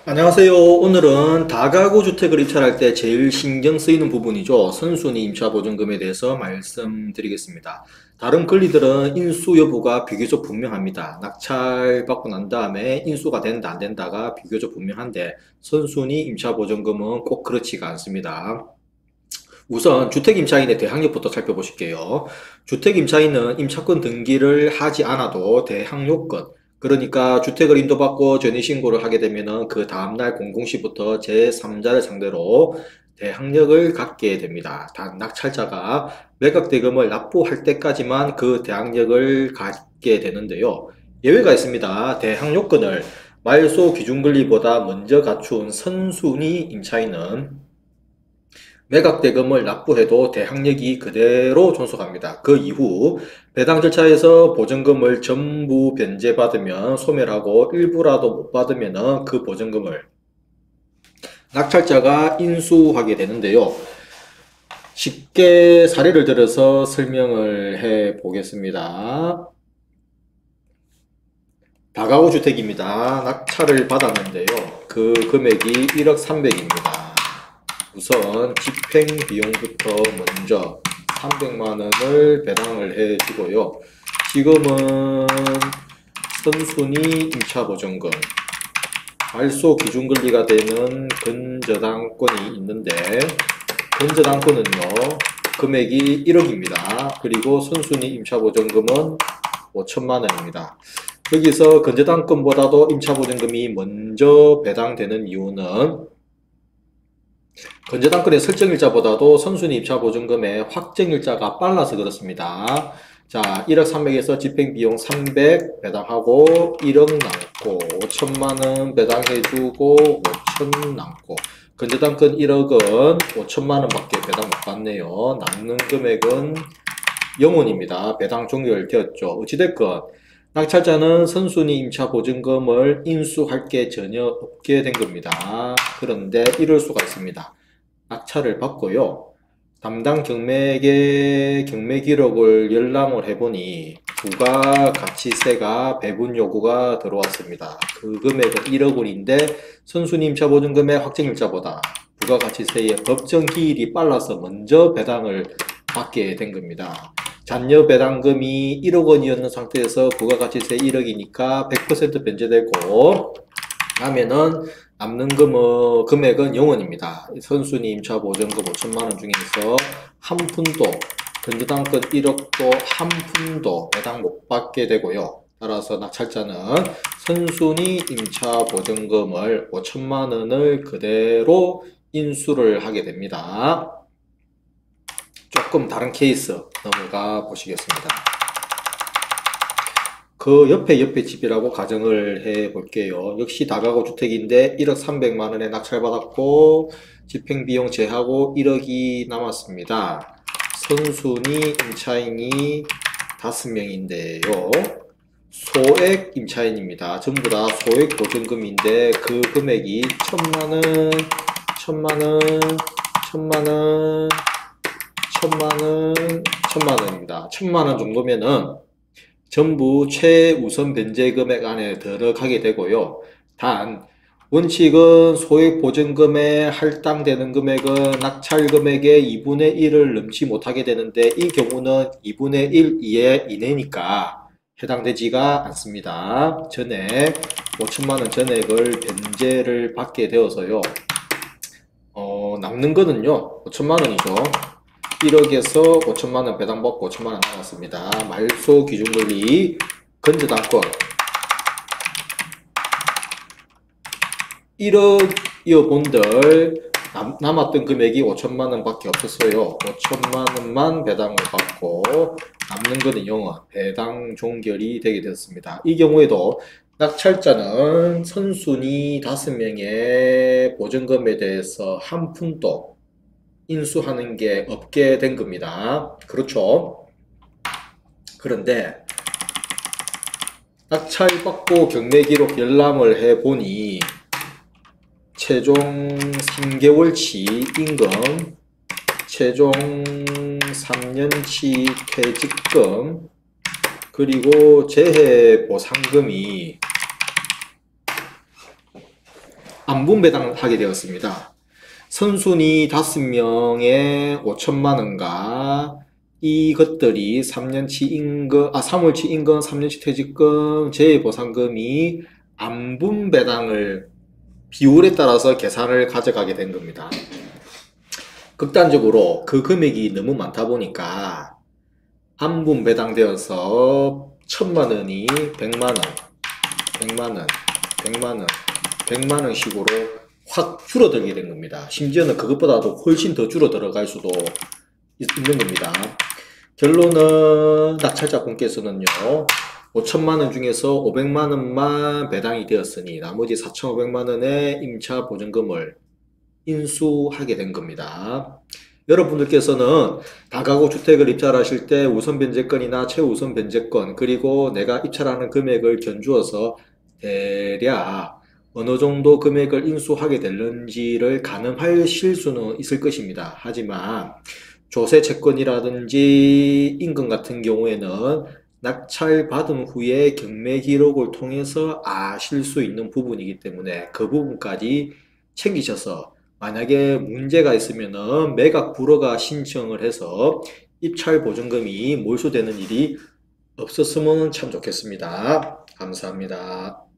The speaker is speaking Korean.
안녕하세요. 오늘은 다가구 주택을 입찰할 때 제일 신경 쓰이는 부분이죠. 선순위 임차 보증금에 대해서 말씀드리겠습니다. 다른 권리들은 인수 여부가 비교적 분명합니다. 낙찰받고 난 다음에 인수가 된다 안 된다가 비교적 분명한데 선순위 임차 보증금은 꼭 그렇지가 않습니다. 우선 주택임차인의 대항력부터 살펴보실게요. 주택임차인은 임차권 등기를 하지 않아도 대항요건, 그러니까 주택을 인도받고 전입신고를 하게 되면 그 다음날 공공시부터 제3자를 상대로 대항력을 갖게 됩니다. 단 낙찰자가 매각대금을 납부할 때까지만 그 대항력을 갖게 되는데요. 예외가 있습니다. 대항요건을 말소 기준권리보다 먼저 갖춘 선순위 임차인은 매각대금을 납부해도 대항력이 그대로 존속합니다. 그 이후 배당 절차에서 보증금을 전부 변제받으면 소멸하고 일부라도 못 받으면 그 보증금을 낙찰자가 인수하게 되는데요. 쉽게 사례를 들어서 설명을 해 보겠습니다. 다가구 주택입니다. 낙찰을 받았는데요. 그 금액이 1억 300입니다. 우선 집행비용부터 먼저 300만원을 배당을 해주고요. 지금은 선순위 임차보증금, 말소 기준권리가 되는 근저당권이 있는데 근저당권은요 금액이 1억입니다. 그리고 선순위 임차보증금은 5천만원입니다. 여기서 근저당권보다도 임차보증금이 먼저 배당되는 이유는 건재당권의 설정일자보다도 선순위 입찰보증금의 확정일자가 빨라서 그렇습니다. 자, 1억 300에서 집행비용 300 배당하고 1억 남고 5천만원 배당해주고 5천 남고 건재당권 1억은 5천만원 밖에 배당 못 받네요. 남는 금액은 0원입니다. 배당 종결되었죠. 어찌됐건 낙찰자는 선순위 임차 보증금을 인수할 게 전혀 없게 된 겁니다. 그런데 이럴 수가 있습니다. 낙찰을 받고요. 담당 경매의 경매 기록을 열람을 해보니 부가가치세가 배분 요구가 들어왔습니다. 그 금액은 1억 원인데 선순위 임차 보증금의 확정일자보다 부가가치세의 법정 기일이 빨라서 먼저 배당을 받게 된 겁니다. 잔여 배당금이 1억 원이었는 상태에서 부가가치세 1억이니까 100% 변제되고 하면은 남는 금액은 0원입니다. 선순위 임차 보증금 5천만원 중에서 한 푼도 건저당권 1억도 한 푼도 배당 못 받게 되고요. 따라서 낙찰자는 선순위 임차 보증금을 5천만원을 그대로 인수를 하게 됩니다. 조금 다른 케이스 넘어가 보시겠습니다. 그 옆에 집이라고 가정을 해 볼게요. 역시 다가구 주택인데 1억 300만원에 낙찰받았고 집행비용 제하고 1억이 남았습니다. 선순위 임차인이 5명인데요. 소액 임차인입니다. 전부 다 소액 보증금인데 그 금액이 1,000만원, 1,000만원, 1,000만원, 1,000만원, 1,000만원입니다. 1,000만원 정도면은 전부 최우선 변제 금액 안에 들어가게 되고요. 단 원칙은 소액 보증금에 할당되는 금액은 낙찰 금액의 2분의 1을 넘지 못하게 되는데 이 경우는 2분의 1 이내니까 해당되지가 않습니다. 전액 5천만원 전액을 변제를 받게 되어서요. 남는 거는요 5천만원이죠. 1억에서 5천만원 배당받고 5천만원 남았습니다. 말소 기준권리 건저당권 1억이어 본들 남았던 금액이 5천만원 밖에 없었어요. 5천만원만 배당을 받고 남는 거는 0원 배당 종결이 되게 되었습니다. 이 경우에도 낙찰자는 선순위 5명의 보증금에 대해서 한 푼도 인수하는 게 없게 된 겁니다. 그렇죠? 그런데 낙찰받고 경매기록 열람을 해보니 최종 3개월치 임금, 최종 3년치 퇴직금, 그리고 재해 보상금이 안분 배당하게 되었습니다. 선순위 5명에 5천만 원과 이것들이 3년치 임금, 3월치 임금, 3년치 퇴직금, 재해보상금이 안분 배당을 비율에 따라서 계산을 가져가게 된 겁니다. 극단적으로 그 금액이 너무 많다 보니까 안분 배당되어서 1,000만 원이 100만 원, 100만 원, 100만 원, 100만 원씩으로 확 줄어들게 된 겁니다. 심지어는 그것보다도 훨씬 더 줄어들어갈 수도 있는 겁니다. 결론은 낙찰자분께서는요, 5천만 원 중에서 500만 원만 배당이 되었으니 나머지 4,500만 원의 임차 보증금을 인수하게 된 겁니다. 여러분들께서는 다가구 주택을 입찰하실 때 우선 변제권이나 최우선 변제권, 그리고 내가 입찰하는 금액을 견주어서 대략 어느 정도 금액을 인수하게 될는지를 가늠하실 수는 있을 것입니다. 하지만 조세 채권이라든지 인금 같은 경우에는 낙찰받은 후에 경매 기록을 통해서 아실 수 있는 부분이기 때문에 그 부분까지 챙기셔서 만약에 문제가 있으면은 매각 불허가 신청을 해서 입찰 보증금이 몰수되는 일이 없었으면 참 좋겠습니다. 감사합니다.